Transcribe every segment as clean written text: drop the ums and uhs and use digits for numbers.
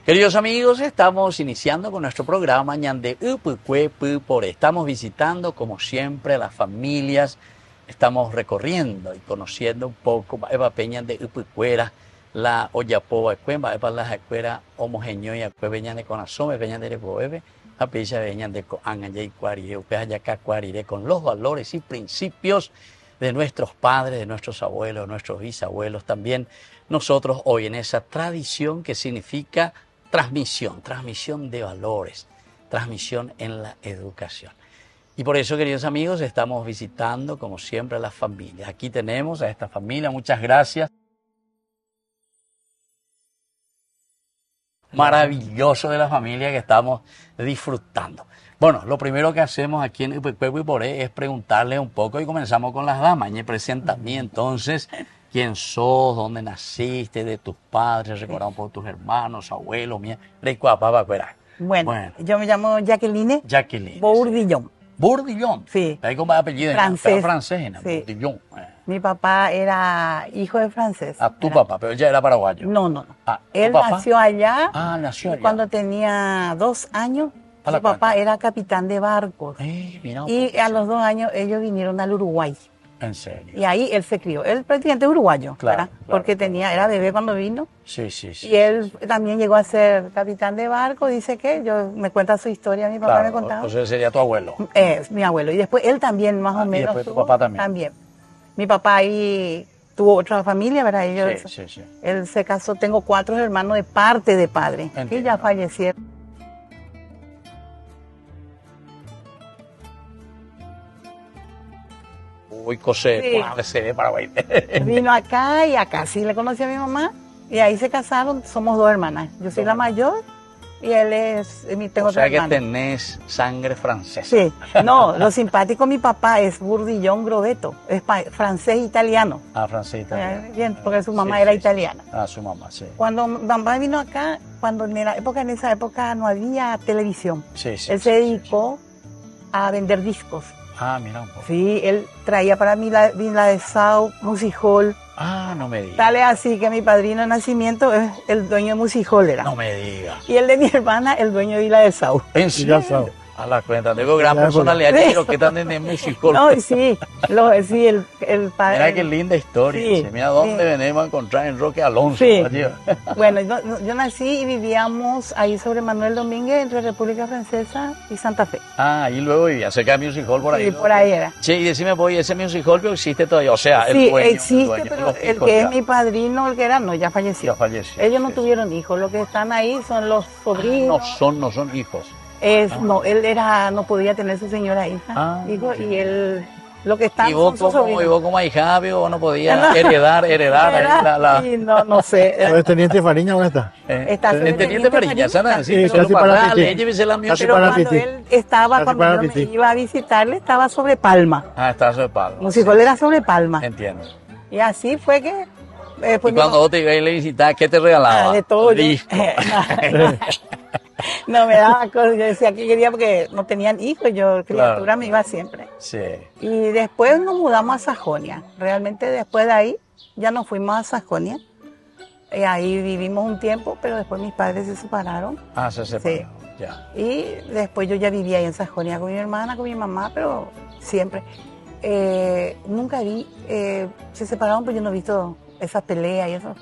Queridos amigos, estamos iniciando con nuestro programa Ñande Upukwe Pupore. Estamos visitando, como siempre, las familias. Estamos recorriendo y conociendo un poco Eva Peña de Upucuera, la Oyapoa Cuemba, Eva la Jacuera, Homogenio y Acue Peña de Conasome, Peña de Boebe, a Peña Peña de Coangaya y Cuari, Upeayaca Cuarire, con los valores y principios de nuestros padres, de nuestros abuelos, de nuestros bisabuelos. También nosotros hoy en esa tradición que significa transmisión de valores, transmisión en la educación. Y por eso, queridos amigos, estamos visitando, como siempre, a las familias. Aquí tenemos a esta familia, muchas gracias. Maravilloso de la familia que estamos disfrutando. Bueno, lo primero que hacemos aquí en Upucué es preguntarle un poco y comenzamos con las damas. Me presenta a mí entonces. ¿Quién sos? ¿Dónde naciste? ¿De tus padres? ¿Recordar un poco tus hermanos, abuelos? Bueno, yo me llamo Jacqueline. Jacqueline. Bourdillon. Bourdillon. Sí. Ahí con apellido. Francés. Francés, ¿no? Sí. Bourdillon. Mi papá era hijo de francés. Tu papá, pero él ya era paraguayo. No. Ah, él papá nació allá. Nació allá. Cuando tenía 2 años, su papá era capitán de barcos. Mira, y a los 2 años ellos vinieron al Uruguay. ¿En serio? Y ahí él se crió. Él prácticamente es uruguayo, claro, ¿verdad? Porque era bebé cuando vino. Sí. Y él también llegó a ser capitán de barco. Dice que me cuenta su historia, mi papá me contaba. Entonces sería tu abuelo. Es mi abuelo. Y después él también, más o menos. Y después tu papá también. También. Mi papá ahí tuvo otra familia, ¿verdad? Sí. Él se casó. Tengo 4 hermanos de parte de padre. Entiendo. Que ya fallecieron. Uy, Cosé, se ve Paraguay. Vino acá y acá sí le conocí a mi mamá. Y ahí se casaron. Somos 2 hermanas. Yo soy la mayor y él es. Tengo 3 hermanos. O sea que tenés sangre francesa. Sí. No, lo simpático mi papá es Bourdillon Grovetto. Es francés e italiano. Francés e italiano. Bien, porque su mamá era italiana. Su mamá, sí. Cuando mamá vino acá, en esa época no había televisión. Él se dedicó a vender discos. Mira un poco. Sí, él traía para mí la de Sau, Music Hall. No me digas. Tal es así que mi padrino de nacimiento es el dueño de Music Hall era. No me digas. Y el de mi hermana, el dueño de Vila de Sau. ¿En serio? A la cuenta, tengo gran personalidad, pero que están en el Music Hall. No, sí, el padre. Mira qué linda historia. Sí, mira dónde venimos a encontrar en Roque Alonso. Sí. Bueno, yo nací y vivíamos ahí sobre Manuel Domínguez, entre República Francesa y Santa Fe. Y luego vivía cerca del Music Hall por ahí. Sí, por ahí era. Sí, y decime, ese Music Hall pero existe todavía, o sea, sí, el dueño. Existe, pero el que es mi padrino, el que era, no, ya falleció. Ellos no tuvieron hijos, los que están ahí son los sobrinos. No son hijos. No, él no podía tener su señora hija, hijo, y él, lo que están son sus sobrinos. ¿Y vos como ahijado no podía heredar ahí no sé. ¿El teniente Fariña dónde está? El teniente Fariña, ¿sabes? Sí, casi para Piti. Pero cuando él estaba, cuando yo me iba a visitarle, estaba sobre Palma. Estaba sobre Palma. Musicol era sobre Palma. Entiendo. Y así fue que... y cuando vos te ibas a ir a visitar, ¿qué te regalaba? De todo. Disco. No me daba cosas, yo decía que quería porque no tenían hijos, yo criatura me iba siempre. Sí. Y después nos mudamos a Sajonia, realmente después de ahí ya nos fuimos a Sajonia, y ahí vivimos un tiempo, pero después mis padres se separaron. Se separaron, sí. Ya. Y después yo ya vivía ahí en Sajonia con mi hermana, con mi mamá, pero siempre. Nunca se separaron, pero yo no he visto esas peleas y eso.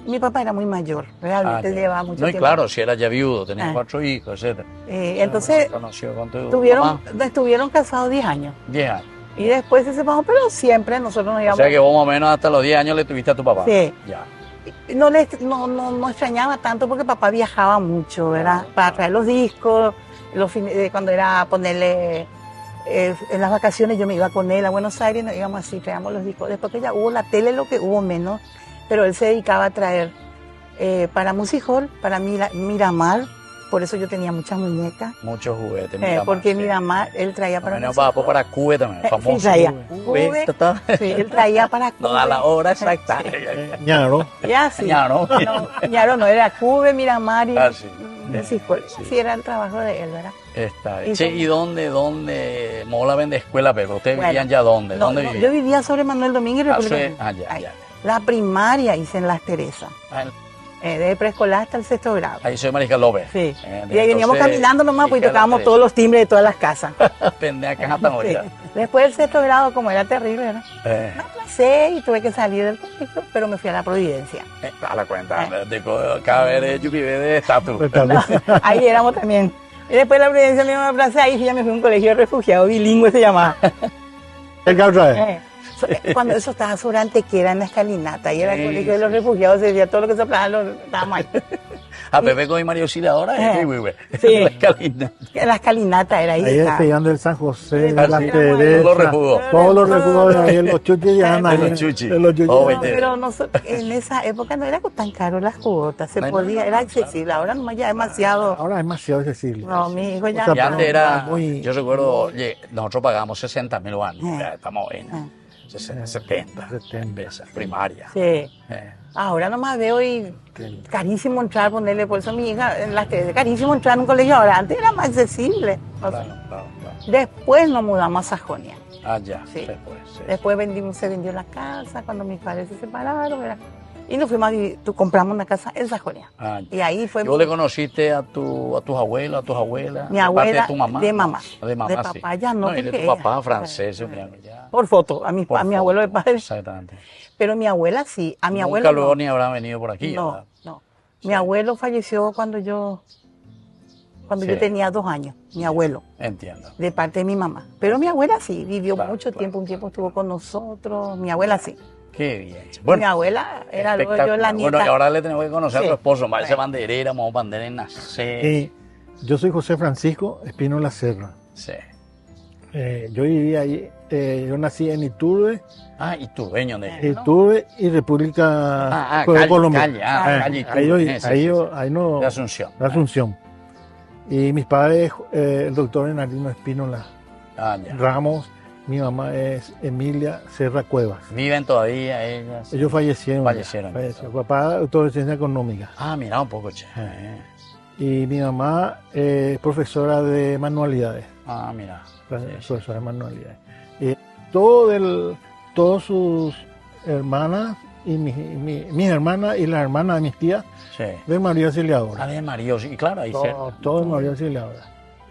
Mi papá era muy mayor, realmente llevaba mucho tiempo. No, y claro, si era ya viudo, tenía 4 hijos, etc. Entonces, estuvieron casados 10 años. 10 años. Y después se separaron, pero siempre nosotros nos íbamos. O sea que vos más o menos hasta los 10 años le tuviste a tu papá. Sí. Ya. No extrañaba tanto porque papá viajaba mucho, ¿verdad? Para traer los discos, cuando era ponerle... en las vacaciones yo me iba con él a Buenos Aires, nos íbamos así, traíamos los discos. Después que ya hubo la tele, lo que hubo menos, pero él se dedicaba a traer para Music Hall, para Miramar, por eso yo tenía muchas muñecas. Muchos juguetes, Miramar. Porque Miramar, él traía para Music Hall. Para Cube también, famoso. Sí, traía. Cube, sí, él traía para Cube. No da la hora exacta. Ñaro. Ya, sí. Ñaro. Ñaro no, era Cube, Miramar y... Sí. Sí, era el trabajo de él, ¿verdad? Está bien. ¿Y dónde? Mola vende escuela, pero ustedes vivían ya dónde? ¿Dónde vivían? Yo vivía sobre Manuel Domínguez. Ya. La primaria hice en Las Teresas. de preescolar hasta el 6º grado. Ahí soy Mariscal López. Sí. Y ahí veníamos caminando nomás, pues tocábamos todos los timbres de todas las casas. Pendeja, hasta Sí. Después del 6º grado, como era terrible, ¿verdad? Me aplacé y tuve que salir del colegio, pero me fui a la Providencia. A la cuenta, de cada vez de Yupivé de estatus. Ahí éramos también. Y después de la Providencia me aplacé, ahí sí ya me fui a un colegio de refugiados, bilingüe se llamaba. ¿El otra vez? Cuando eso estaba sobre Antequera en la escalinata, ahí era el colegio de los refugiados, se decía todo lo que se hablaba, estábamos ahí. A Pepe con mi María Auxiliadora, sí. la escalinata. La escalinata era ahí. Ahí estaba. se llaman del San José, de Sí, la sí. Teresa. Todos los refugos. Todos los refugos de ahí, los chuchis ya De los chuchis. De los chuchis. Oh, No, pero en esa época no era tan caro las cuotas, se No, podía, no, era claro. accesible, ahora nomás ya demasiado. Ahora es demasiado accesible. No, mi hijo ya O sea, Y antes era, muy- yo recuerdo, oye, nosotros pagamos 60.000 años, ya estamos en 70, 70. veces, primaria. Sí. Ahora nomás veo y carísimo entrar, ponerle, por eso mi hija, carísimo entrar en un colegio ahora, antes era más accesible. O sea, Claro. después nos mudamos a Sajonia. Ah, ya, Sí. después. Sí. Después se vendió la casa cuando mis padres se separaron, ¿verdad? Y nos fuimos a vivir, compramos una casa en Sajonia. Ah, ya. Y ahí fue ¿Y vos le conociste a tus abuelos, a tus abuelas? mi de parte abuela, de tu mamá. de mamá. De mamá, De sí. papá ya no, y de tu porque papá ella- francés, ya. por foto, a mi Por abuelo de foto, padre. Exactamente. Pero mi abuela sí, a mi Nunca abuelo luego no. ni habrán venido por aquí, No, ¿verdad? no. Mi abuelo falleció cuando yo Sí. tenía 2 años, mi abuelo, Entiendo. de parte de mi mamá. Pero mi abuela sí, vivió Claro, mucho claro. tiempo, un tiempo estuvo con nosotros, mi abuela sí. Qué bien. Mi abuela era luego yo espectacular. la nieta. Bueno, y ahora le tenemos que conocer a Sí. tu esposo, ese Sí. banderera, vamos bandera en nacer. Y yo soy José Francisco Espino La Serra. Sí. Yo viví ahí, yo nací en Iturbe, Ah, y tu dueño de... Iturbe y República calle, Colombia. calle, calle Iturbe, ahí, yo- sí, ahí sí, yo- sí. ahí no, De Asunción. de Asunción. Y mis padres, el doctor Bernardino Espínola Ah, ya. Ramos, mi mamá es Emilia Serra Cuevas. Viven todavía ellas. Ellos fallecieron. Fallecieron. Papá, doctor de ciencia económica. Ah, mira un poco, che. Y mi mamá, profesora de manualidades. Ah, mira. Sí, sí. Profesora de manualidades. Y todas sus hermanas y mis hermanas y las hermanas de mis tías Sí. de María Auxiliadora. Ah, de María, y claro, ahí cerca. Todo de María Auxiliadora.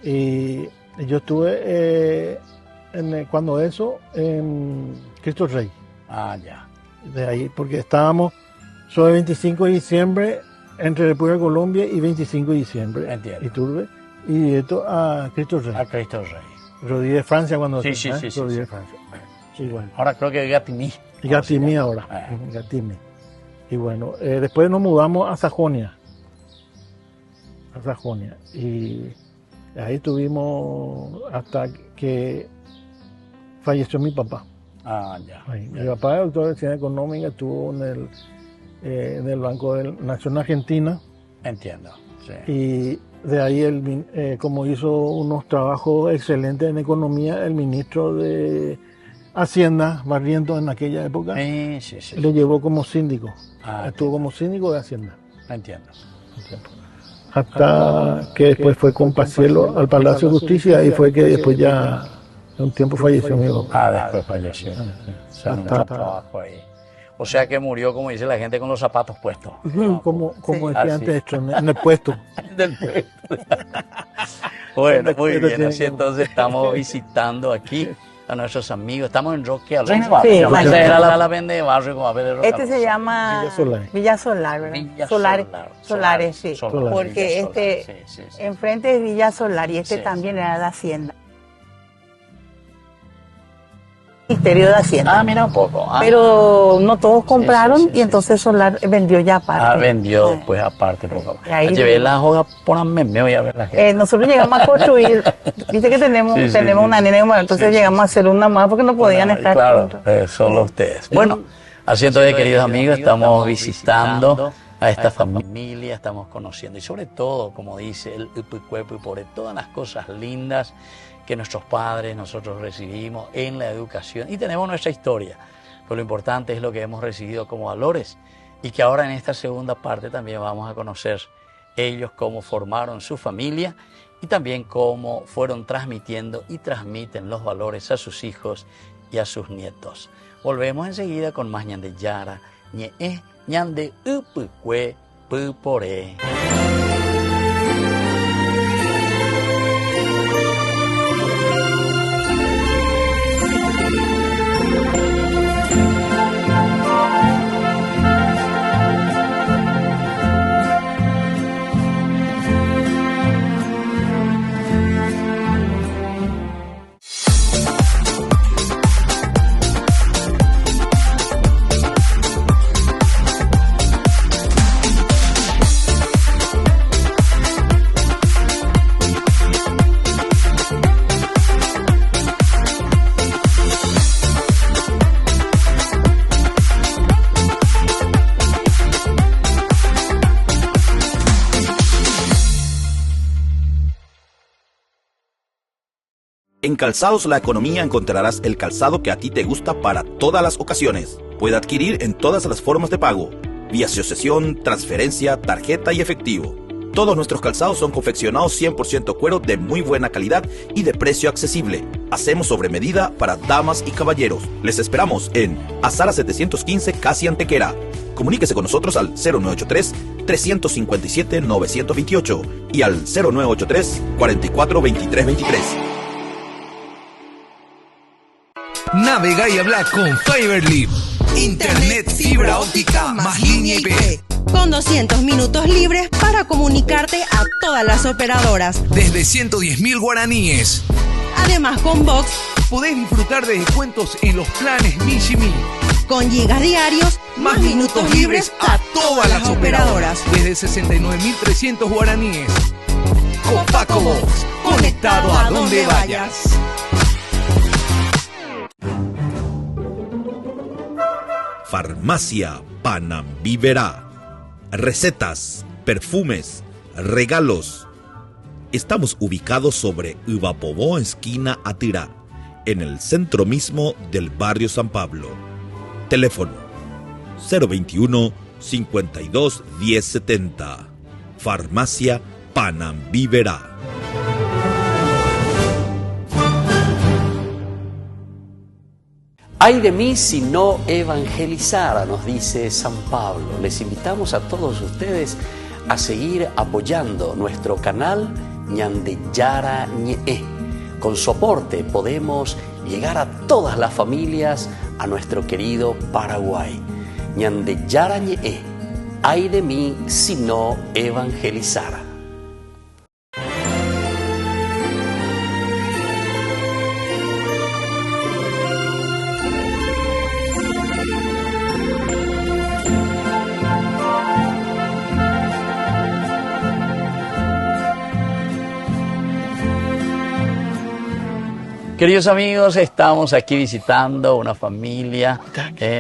Y yo estuve, cuando eso, en Cristo Rey. Ah, ya. De ahí, porque estábamos sobre 25 de diciembre entre República de Colombia y 25 de diciembre. Entiendo. Iturbe. Y directo a Cristo Rey. A Cristo Rey. Rodríguez de Francia cuando Sí, sí, sí, sí, Rodríguez de sí. Francia. Y bueno. Ahora creo que Gatimí. Y Gatimí ahora. Gatimí. Y bueno, después nos mudamos a Sajonia. Y ahí estuvimos hasta que falleció mi papá. Ah, ya. Ahí. Mi papá, doctor de ciencia económica, estuvo en el Banco Nación Argentina. Entiendo. Sí. Y de ahí, como hizo unos trabajos excelentes en economía, el ministro de Hacienda, Barrientos, en aquella época, Sí, sí, sí. le llevó como síndico. Ah, Estuvo como síndico de Hacienda. Entiendo. Hasta que después fue con Pacielo al Palacio de Justicia y fue que después ya un tiempo falleció mi papá. Ah, después falleció. O sea, mucho trabajo ahí. O sea que murió, como dice la gente, con los zapatos puestos. Como Sí. decía Así. antes, esto, en el puesto. Del puesto. Bueno, muy Pero bien. tiene Así que- entonces estamos visitando aquí a nuestros amigos. Estamos en Roque Alonso. Sí, Esa era la vende de barrio como a ver de Roque Este se Alonso. llama Villa Solar. Villa Solar, ¿verdad? Villa Solares, Solar. Solares, sí. Solar, Porque Villa Solar. este, Sí, sí, sí. enfrente es Villa Solar y este Sí, también era de Hacienda. Ministerio de Hacienda. Ah, mira un poco. Ah, Pero no todos compraron sí, sí, y entonces Solar vendió ya aparte. vendió después aparte poco a poco. Y ahí- Llevé la hoja por meme, voy a ver la gente. Nosotros llegamos a construir, viste que tenemos, Sí, sí, tenemos sí. una nena, bueno, entonces Sí, sí, llegamos a hacer una más porque no podían Bueno, estar claro, juntos. solo ustedes. Bueno, así entonces, queridos amigos, estamos visitando a esta familia, estamos conociendo y sobre todo, como dice el Upucuepu, por todas las cosas lindas que nuestros padres, nosotros recibimos en la educación y tenemos nuestra historia. Pero lo importante es lo que hemos recibido como valores y que ahora en esta segunda parte también vamos a conocer ellos cómo formaron su familia y también cómo fueron transmitiendo y transmiten los valores a sus hijos y a sus nietos. Volvemos enseguida con más Ñande Yara, Ñe Ñande Upucue Poré. En Calzados La Economía encontrarás el calzado que a ti te gusta para todas las ocasiones. Puede adquirir en todas las formas de pago, vía asociación, transferencia, tarjeta y efectivo. Todos nuestros calzados son confeccionados 100% cuero de muy buena calidad y de precio accesible. Hacemos sobre medida para damas y caballeros. Les esperamos en Azara 715, casi Antequera. Comuníquese con nosotros al 0983-357-928 y al 0983-442323. Navega y habla con Fiberly. Internet, fibra óptica, más línea IP. Con 200 minutos libres para comunicarte a todas las operadoras. Desde 110.000 guaraníes. Además, con Box podés disfrutar de descuentos en los planes Mishimi. Con gigas diarios, más minutos libres a todas las operadoras. Desde 69.300 guaraníes. Copaco Box, conectado a donde vayas. Farmacia Panambiverá. Recetas, perfumes, regalos. Estamos ubicados sobre Ivapobó, esquina Atirá, en el centro mismo del barrio San Pablo. Teléfono 021 52 1070. Farmacia Panambiverá. Ay de mí si no evangelizara, nos dice San Pablo. Les invitamos a todos ustedes a seguir apoyando nuestro canal Ñandeyara Ñe'e. Con su aporte podemos llegar a todas las familias a nuestro querido Paraguay. Ñandeyara Ñe'e. Ay de mí si no evangelizara. Queridos amigos, estamos aquí visitando una familia,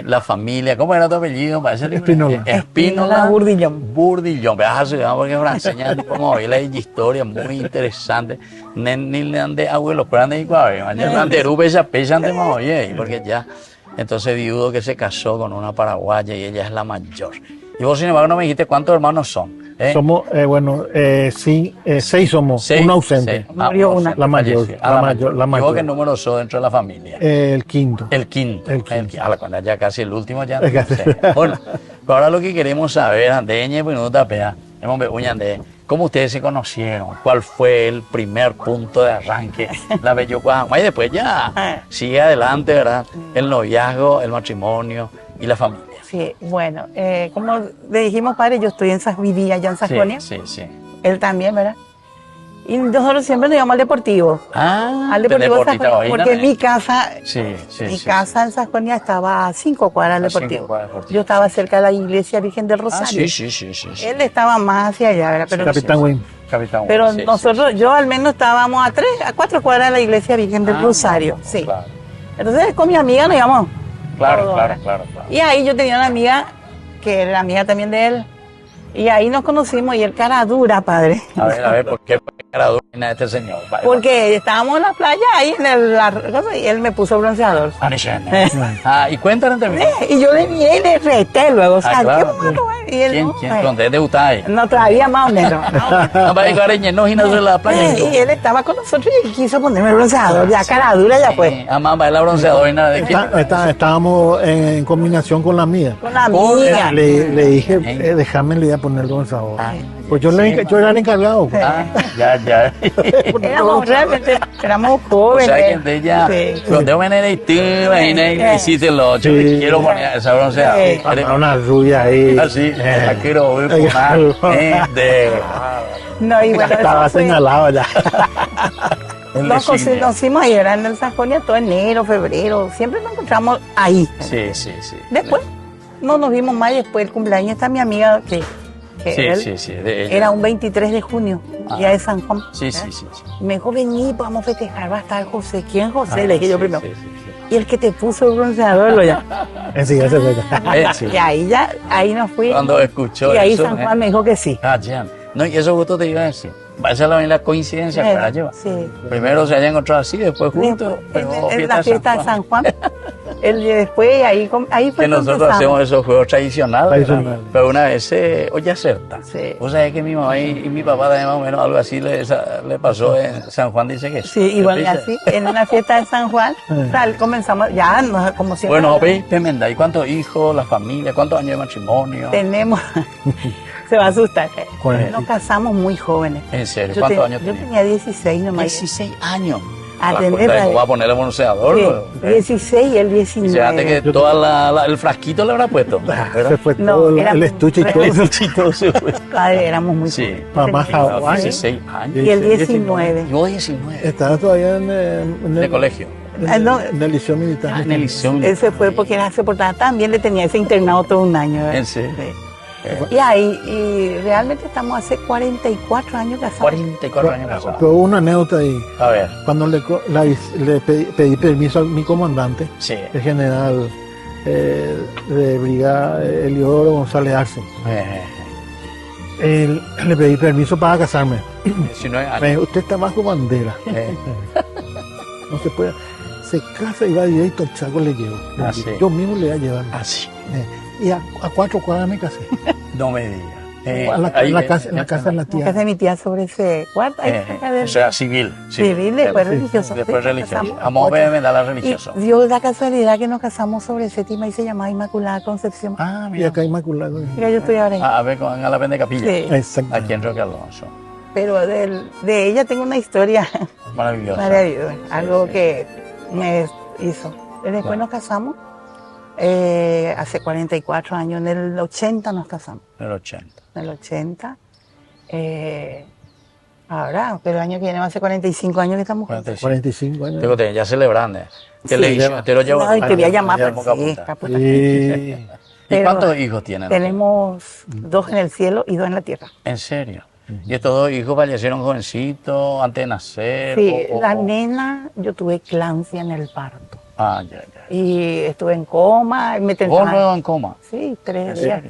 la familia, ¿cómo era tu apellido? Espínola. Espínola Burdillón. Burdillón, porque francés, como hoy la historia muy interesante. Ni de abuelos, pero ande igual, ande rube esa pecha ande más oye, porque ya, entonces viudo que se casó con una paraguaya y ella es la mayor. Y vos, sin embargo, no me dijiste cuántos hermanos son. Somos, sí, 6 somos, uno ausente. Murió una. La mayor. La mayor. ¿Qué número sos dentro de la familia? El quinto. El quinto. Cuando ya casi el último ya. Bueno, ahora lo que queremos saber, Andeñe, pues no tapea, ¿cómo ustedes se conocieron? ¿Cuál fue el primer punto de arranque? La bellocuama. Y después ya sigue adelante, ¿verdad? El noviazgo, el matrimonio y la familia. Sí, bueno, como le dijimos, padre, yo vivía allá en Sajonia. Sí. Él también, ¿verdad? Y nosotros siempre nos íbamos al deportivo. Al deportivo Sajonia, porque mi casa, casa en Sajonia estaba a 5 cuadras del deportivo. Yo estaba cerca de la iglesia Virgen del Rosario. Sí. Él estaba más hacia allá, ¿verdad? Pero, Capitán Wayne. Pero nosotros, yo al menos estábamos a 4 cuadras de la iglesia Virgen del Rosario. Sí. Claro. Entonces con mi amiga nos íbamos. Claro. Y ahí yo tenía una amiga que era amiga también de él. Y ahí nos conocimos y él cara dura, padre. A ver, ¿por qué? Caradura de este señor. Porque estábamos en la playa ahí y él me puso bronceador. Y cuéntanos también. Y yo le miré y le reté luego. Claro. Y él ¿Quién? ¿Dónde? ¿De Utah? No, todavía más o menos. No, en la playa. Y él estaba con nosotros y quiso ponerme el bronceador. Ya cara dura ya fue. Mamá, la bronceadora. Estábamos en combinación con la mía. Con la amiga. Le dije, déjame, le voy a poner el bronceador. Pues yo era el encargado. Pues. Ya. Éramos jóvenes. O sea, que ella, cuando yo venía y tú, hiciste lo, yo le quiero poner esa bronceada. Una rubia ahí. Así, la quiero ver No, y bueno, estaba señalado ya. Nos conocimos ahí, era en el Sajonia todo enero, febrero, siempre nos encontramos ahí. Sí. Después no nos vimos más, después del cumpleaños está mi amiga que de ella. Era un 23 de junio, día de San Juan. Sí. Me dijo, vení, vamos a festejar, va a estar José. ¿Quién José? Le dije yo primero. Sí. Y el que te puso el bronceador, lo ya. Enseguida se fue. Y ahí nos fui. Cuando escuchó y ahí eso, San Juan me dijo que sí. Ya. No, y eso justo te iba a decir. Va a ser la coincidencia que la lleva. Sí. Primero se hayan encontrado así, después juntos. En la fiesta de San Juan. Después ahí fue que nosotros hacemos esos juegos tradicionales. Pero una vez, oye, acerta. Sí. O sea, es que mi mamá y mi papá también más o menos algo así le pasó en San Juan, dice que sí. Igual y así, en una fiesta de San Juan, comenzamos, como siempre. Bueno, tremenda. ¿Y cuántos hijos, la familia? ¿Cuántos años de matrimonio? Tenemos, se va a asustar. ¿Cuál? Nos casamos muy jóvenes. ¿En serio? ¿Cuántos años Yo tenía? tenía 16 nomás. 16 años. ¿Cómo va a ponerle bronceador? Sí, 16 y el 19. Fíjate que el frasquito le habrá puesto. Se fue todo el estuche y todo. El estuche y todo se fue. Éramos muy Sí. Mamá Hawái. 16 años. Y el 19. Yo 19. Estaba todavía en De colegio. En el liceo militar. En el liceo. Él se fue porque se portaba tan bien, le tenía ese internado todo un año. ¿En serio? Sí. Y realmente estamos hace 44 años casados. 44 años casados. Pero hubo una anécdota ahí. A ver. Cuando le pedí permiso a mi comandante, Sí. el general de brigada Eliodoro González Arce. Le pedí permiso para casarme. 19 años. Me dijo, usted está bajo bandera. No se puede. Se casa y va directo al Chaco, le llevo. Sí. Yo mismo le voy a llevar. Así. Y a 4 cuadras me casé. No me digas. En la casa de la La tía. casa de mi tía sobre ese cuarto. O sea, civil. Civil, después religioso. Después Sí, religioso. casamos. Vamos a ver, da la religioso. Y dio la casualidad que nos casamos sobre séptima y se llamaba Inmaculada Concepción. Y acá Inmaculado. Mira, yo estoy ahora ahí. A ver, a la Pende Capilla. Sí. Exacto. Aquí en Roque Alonso. Pero de ella tengo una historia Maravillosa. maravillosa. Algo que me hizo. Después nos casamos. Hace 44 años. En el 80 nos casamos. En el 80. En el 80. Ahora, pero el año que viene hace 45 años que estamos juntos. 45 años. Tengo ya celebrando. ¿Qué Sí. le hizo? Te lo llevo. No, y te voy a llamar Ya, para boca sí, puta. caputa. Sí. ¿Y cuántos hijos tienen? Tenemos 2 en el cielo y 2 en la tierra. ¿En serio? ¿Y estos 2 hijos fallecieron jovencitos antes de nacer? Sí, la nena, yo tuve eclampsia en el parto. Ya. Y estuve en coma. Me ¿Vos tentaban- luego en coma? Sí, 3 días.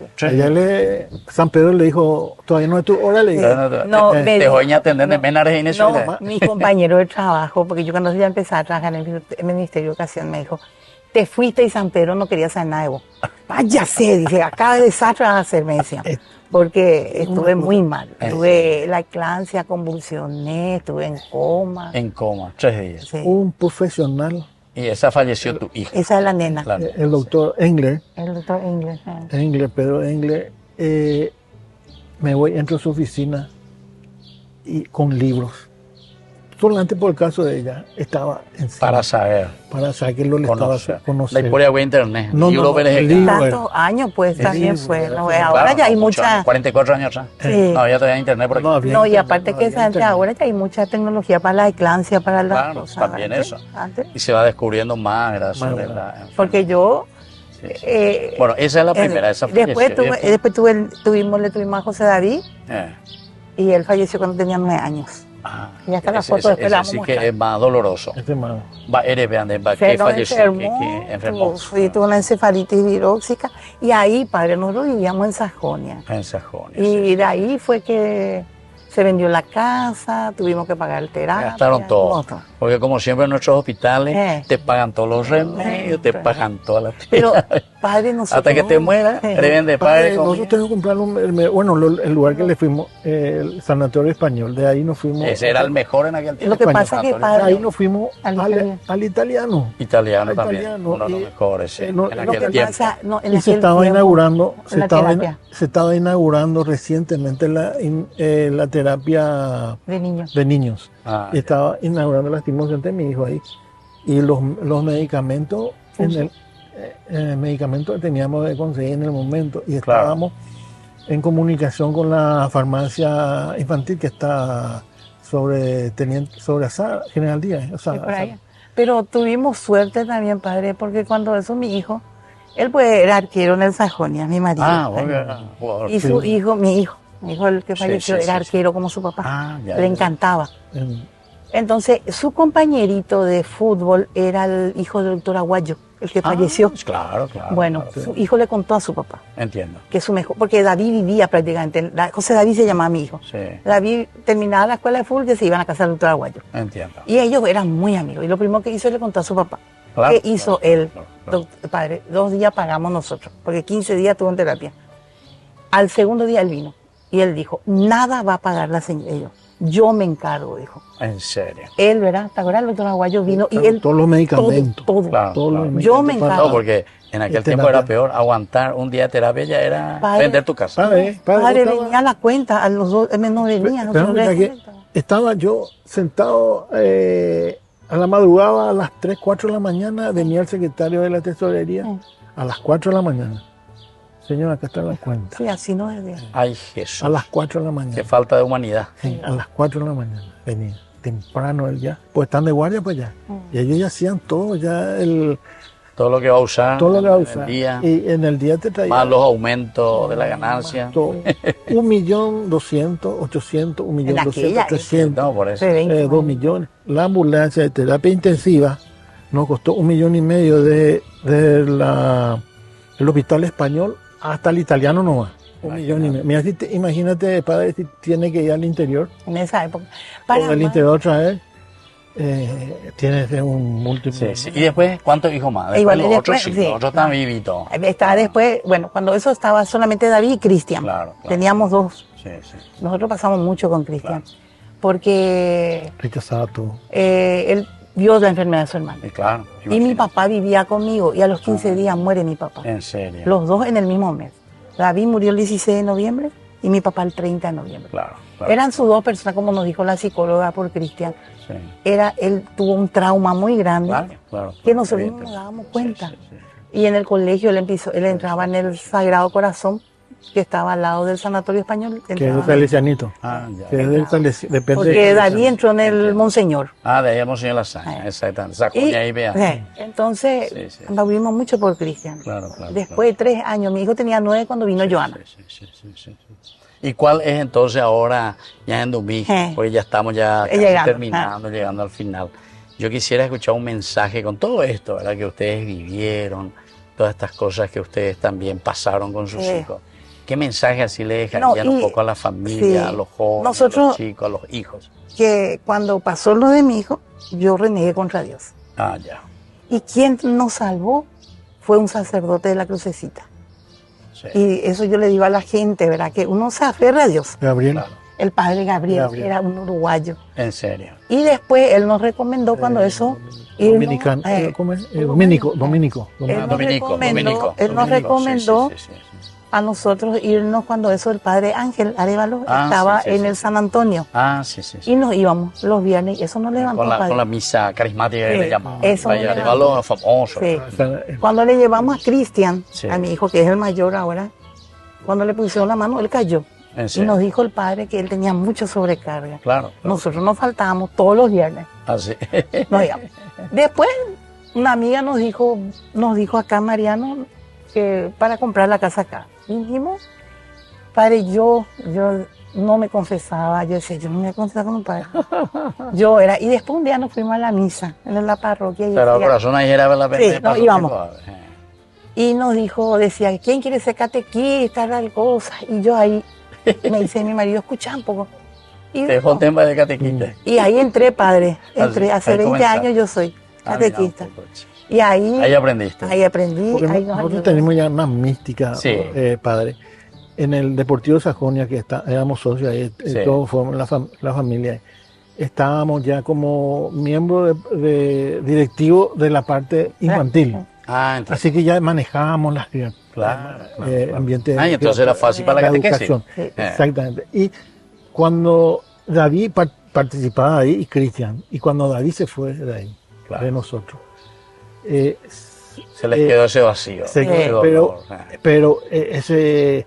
San Pedro le dijo, todavía no es tu hora, le dijo. No, Te me dejó dijo- en atender de menares en eso. No, mi compañero de trabajo, porque yo cuando ya empecé a trabajar en el Ministerio de Educación, me dijo, te fuiste y San Pedro no quería saber nada de vos. Váyase, dice, acá de desastre vas a hacer, me decían. Porque estuve muy mal. Tuve la eclampsia, convulsioné, estuve en coma. En coma, 3 días. Sí. Un profesional, Y esa falleció tu hija. Esa es la nena. Claro. el doctor Engler, El doctor Engler. Pedro Engler, entro a su oficina y con libros. Solamente por el caso de ella, estaba encima. Para saber. Para saber que lo le estaba Conocer. conocer. La historia de internet. No, Libro no, Pérez el Ejecá. libro. Tantos años, pues también Sí, fue. sí, ¿no? sí, Ahora Claro, ya hay no, muchos mucha. años, 44 años atrás. Sí. No, ya todavía internet por aquí. No, había No, y internet, aparte no que había antes, internet. ahora ya hay mucha tecnología para la eclampsia, para las Claro, cosas. también Antes- eso. antes- Y se va descubriendo más gracias Bueno, a la Porque yo. Sí, sí. eh, Bueno, esa es la primera, esa después falleció. le tuvimos a José David Eh. y él falleció cuando tenía 9 años. Y hasta la foto después la vamos a sí mostrar. que es más doloroso. Este hermano. Va, que Pero falleció, enfermó, que enfermó. tuvo una encefalitis viróxica y ahí, padre, nosotros vivíamos en Sajonia. En Sajonia. Y de ahí fue que Se vendió la casa, tuvimos que pagar el terapia. Gastaron todo. Porque como siempre en nuestros hospitales te pagan todos los remedios, te pagan todas las Pero, padre, nosotros... Hasta que te mueras, deben de pagar. Nosotros tenemos que comprar el lugar que le fuimos, el Sanatorio Español, de ahí nos fuimos. Ese era el mejor en aquel tiempo. Lo que pasa es que, padre... Ahí nos fuimos al italiano. Italiano también, uno de los mejores en aquel tiempo. Y se estaba inaugurando, se estaba inaugurando recientemente la terapia de niños. Y estaba inaugurando lastimosamente mi hijo ahí. Y los medicamentos, medicamentos que teníamos que conseguir en el momento. Y estábamos en comunicación con la farmacia infantil que está sobre General Díaz. Pero tuvimos suerte también, padre, porque cuando eso mi hijo, él pues era arquero en el Sajonia, mi marido. Y su hijo, mi hijo el que falleció, era arquero como su papá. Le encantaba. Entonces, su compañerito de fútbol era el hijo del doctor Aguayo, el que falleció. Claro. Bueno, su hijo le contó a su papá. Entiendo. Que su mejor, porque David vivía prácticamente, José David se llamaba mi hijo. David terminaba la escuela de fútbol y se iban a casa del doctor Aguayo. Entiendo. Y ellos eran muy amigos. Y lo primero que hizo le contó a su papá. ¿Qué hizo él? Padre, 2 días pagamos nosotros, porque 15 días estuvo en terapia. Al segundo día él vino y él dijo, nada va a pagar la señora. Yo me encargo, dijo. ¿En serio? Él, ¿verdad? ¿Te acuerdas? El doctor Aguayo vino y él... Todos los medicamentos. Todo. Yo me encargo. No, porque en aquel tiempo era peor. Aguantar un día de terapia ya era vender tu casa. Padre, venía a la cuenta. A los dos, no venía. Estaba yo sentado a la madrugada, a las 3, 4 de la mañana, venía el secretario de la tesorería a las 4 de la mañana. Señor, acá está la cuenta. Sí, así no es bien. Ay, Jesús. A las 4 de la mañana. Qué falta de humanidad. Sí, a las 4 de la mañana venía. Temprano él ya. Pues están de guardia, pues ya. Y ellos ya hacían todo, todo lo que va a usar. Todo lo que va a usar. Y en el día te traían. Más los aumentos de la ganancia. 1.200.000, 800.000, 1.200.000, 300.000. No, por eso. 2 millones. La ambulancia de terapia intensiva nos costó 1,5 millones del hospital español hasta el italiano nomás. 1,5 millones. Mira, imagínate, padre, si tiene que ir al interior. En esa época. Al interior otra vez. Tienes un múltiple. Sí. ¿Y después cuántos hijos más? Después los otros están vivitos. Estaba después, bueno, cuando eso estaba solamente David y Cristian. Claro. Teníamos 2. Sí. Nosotros pasamos mucho con Cristian. Porque rechazaba todo. Él vio la enfermedad de su hermano. Claro. Y mi papá vivía conmigo y a los 15 días muere mi papá. ¿En serio? Los dos en el mismo mes. David murió el 16 de noviembre y mi papá el 30 de noviembre. Claro. Eran sus 2 personas, como nos dijo la psicóloga por Cristian. Sí. Él tuvo un trauma muy grande que nosotros no nos dábamos cuenta. Sí. Y en el colegio él entraba en el Sagrado Corazón, que estaba al lado del Sanatorio Español. Que es el salesianito. Porque David entró en el Monseñor. De ahí el Monseñor Lasaña, exactamente. Entonces, vivimos mucho por Cristian. Claro. Después de 3 años, mi hijo tenía 9 cuando vino Joana. Sí. ¿Y cuál es entonces ahora, ya en Dumí, porque ya estamos casi terminando, llegando al final? Yo quisiera escuchar un mensaje con todo esto, ¿verdad? Que ustedes vivieron, todas estas cosas que ustedes también pasaron con sus hijos. ¿Qué mensaje así le dejarían un poco a la familia, a los jóvenes, a los chicos, a los hijos? Que cuando pasó lo de mi hijo, yo renegué contra Dios. Ya. Y quien nos salvó fue un sacerdote de la Crucecita. Sí. Y eso yo le digo a la gente, ¿verdad? Que uno se aferra a Dios. Gabriel. El padre Gabriel, era un uruguayo. ¿En serio? Y después él nos recomendó cuando eso... Dominicano. Dominico. Él nos recomendó a nosotros irnos cuando eso el padre Ángel Arevalo estaba en el San Antonio. Y nos íbamos los viernes y eso nos levantó. Con la misa carismática que le llamamos. Eso Arevalo famoso. Sí. Cuando le llevamos a Cristian, a mi hijo que es el mayor ahora, cuando le pusieron la mano, él cayó. Y nos dijo el padre que él tenía mucha sobrecarga. Claro. Nosotros nos faltábamos todos los viernes. Nos íbamos. Después, una amiga nos dijo acá, Mariano, que para comprar la casa acá. Y dijimos, padre, yo no me confesaba. Yo decía, yo no me voy a confesar con un padre. Y después un día nos fuimos a la misa en la parroquia. Pero corazón ahí era la pena. Sí, nos íbamos. Y nos decía, ¿quién quiere ser catequista, tal cosa? Y yo ahí me dice mi marido, escucha un poco. Y, Te dejó tema de catequista. y ahí entré, padre. Entré, hace Ahí 20 comenzaste. años yo soy Ah, mira, catequista. un poco, chico. Y Ahí aprendiste. Ahí aprendí. Porque Ahí nos nosotros ayudó. tenemos ya más mística, Sí. padre. En el Deportivo Sajonia, que éramos socios ahí, Sí. todos fuimos la familia. Estábamos ya como miembros de directivo de la parte infantil. Ah, entonces. Así que ya manejábamos las Claro, ambiente. Ah, y entonces era fácil para la catequesis. educación. Sí. Exactamente. Y cuando David participaba ahí, y Cristian, y cuando David se fue de ahí, Claro. de nosotros, Se les quedó ese vacío. se- ese pero, dolor. pero ese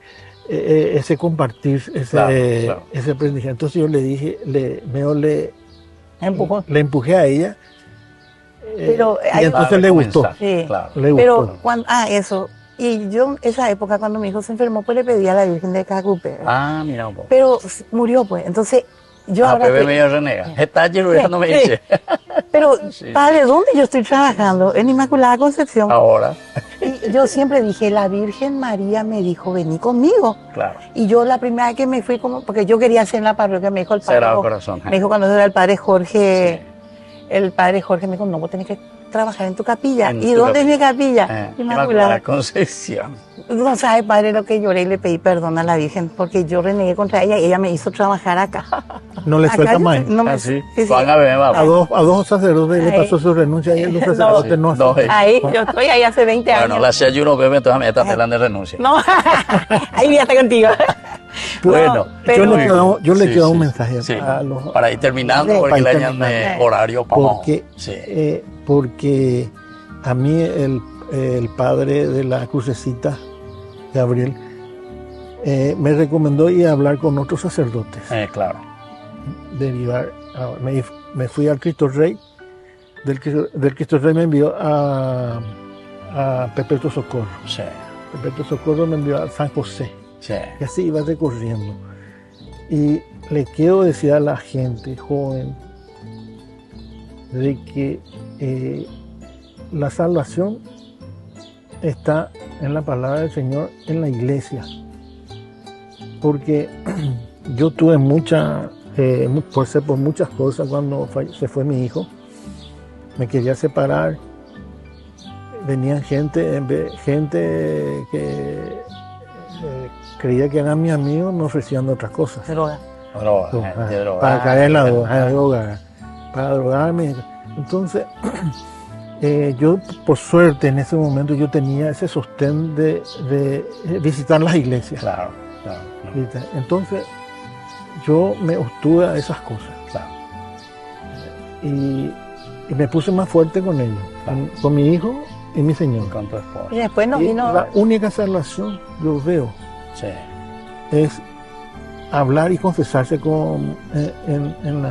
compartir, Claro, claro. ese aprendizaje. Entonces yo le dije, le Empujó. empujé a ella, Pero y hay- entonces le gustó. comenzar, Sí. Claro. Le Pero gustó. cuando, eso. Y yo, esa época, cuando mi hijo se enfermó, pues le pedí a la Virgen de Cacupé. Ah, mira un poco. Pero murió, pues. Entonces, yo ahora. Pepe estoy- medio renega. Está allí no me Sí. dice. Pero, Sí. padre, ¿dónde yo estoy trabajando? En Inmaculada Concepción. Ahora, Y yo siempre dije, la Virgen María me dijo, vení conmigo. claro. Y yo la primera vez que me fui, porque yo quería hacer en la parroquia, me dijo el padre. Sagrado Corazón. Me dijo cuando era el padre Jorge, el padre Jorge me dijo, no, vos tenés que trabajar en tu capilla. En ¿Y tu dónde es mi capilla. capilla? Inmaculada Concepción. No sabe, padre, lo que lloré y le pedí perdón a la Virgen, porque yo renegué contra ella y ella me hizo trabajar acá. No le Acá suelta yo- más. no me- Ah, sí. sí, sí. Van a ver, A vamos. dos sacerdotes le Ay. pasó su renuncia y los No. sacerdotes no No, hacen. Ahí, yo estoy ahí hace 20 Bueno, años. la hacía yo uno, Pepe, entonces me está hablando de renuncia. No, ahí voy a estar contigo. Bueno, No, Yo pero- le Sí, quiero dar un sí. mensaje Sí. a los, Para ir terminando, Sí. porque Para le ir añade terminando. horario para porque, Sí. porque a mí el padre de la crucecita, Gabriel, me recomendó ir a hablar con otros sacerdotes. Claro. Derivar, me fui al Cristo Rey, del Cristo Rey me envió a Perpetuo Socorro. Sí. Perpetuo Socorro me envió a San José. Sí. Y así iba recorriendo. Y le quiero decir a la gente joven de que la salvación está en la palabra del Señor, en la iglesia. Porque yo tuve por muchas cosas cuando se fue mi hijo. Me quería separar. Venían gente que creía que eran mis amigos, me ofrecían otras cosas. Droga. Droga. Para caer en la droga, para drogarme. Entonces, yo, por suerte, en ese momento yo tenía ese sostén de visitar las iglesias. Claro, claro. No, Entonces, yo me obtuve a esas cosas. claro. Y me puse más fuerte con ellos, con mi hijo y mi Señor. Con tu esposa. Y después nos Y vino. la única salvación yo veo Sí. es hablar y confesarse en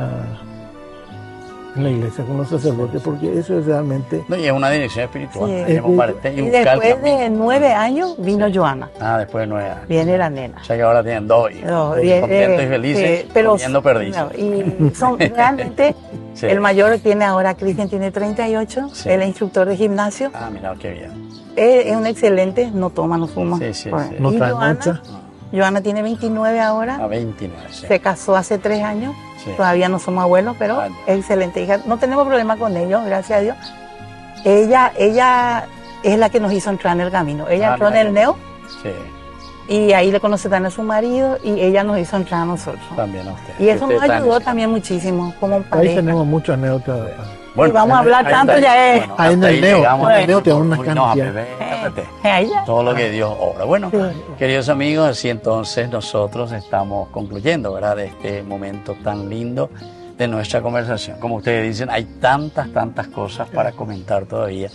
la iglesia con los sacerdotes, porque eso es realmente. No, y es una dirección espiritual. Sí. Hay que compartir Y buscar el después camino. de 9 años vino Joana. Ah, después de 9 años. Viene la nena. O sea que ahora tienen 2 hijos. No, Todos bien, contentos y felices, comiendo perdices. no, y son realmente, Sí. el mayor tiene ahora, Cristian tiene 38, Sí. él es instructor de gimnasio, Ah, mira, qué bien. es un excelente, no toma, no fuma. Sí, sí, Bueno, sí. No y trae Joana, mucha. Joana tiene 29 ahora, A 29, sí. se casó hace 3 años, Sí. todavía no somos abuelos, pero Ah, es excelente hija. No tenemos problema con ellos, gracias a Dios. Ella es la que nos hizo entrar en el camino. Ella Ah, entró en mira el qué NEO Sí, y ahí le conoce también a su marido y ella nos hizo entrar a nosotros. también a usted. Y eso Usted nos está en ayudó eso. también muchísimo como Ahí pareja. tenemos muchas anécdotas. Bueno, Y vamos a hablar ahí tanto está. ya es. Bueno, Ahí en hasta el Neo, llegamos. en el Neo te da una Uy, no, cantidad. bebé, cállate. Ahí ya. Todo lo que Dios obra. Bueno, Sí. queridos amigos, así entonces nosotros estamos concluyendo, ¿verdad?, de este momento tan lindo de nuestra conversación. Como ustedes dicen, hay tantas cosas para comentar todavía,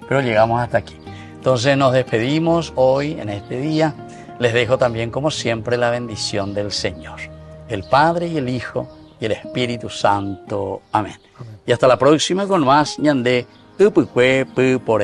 pero llegamos hasta aquí. Entonces nos despedimos hoy, en este día. Les dejo también, como siempre, la bendición del Señor, el Padre y el Hijo y el Espíritu Santo. Amén. Y hasta la próxima con más ñandé, upukwe, pu por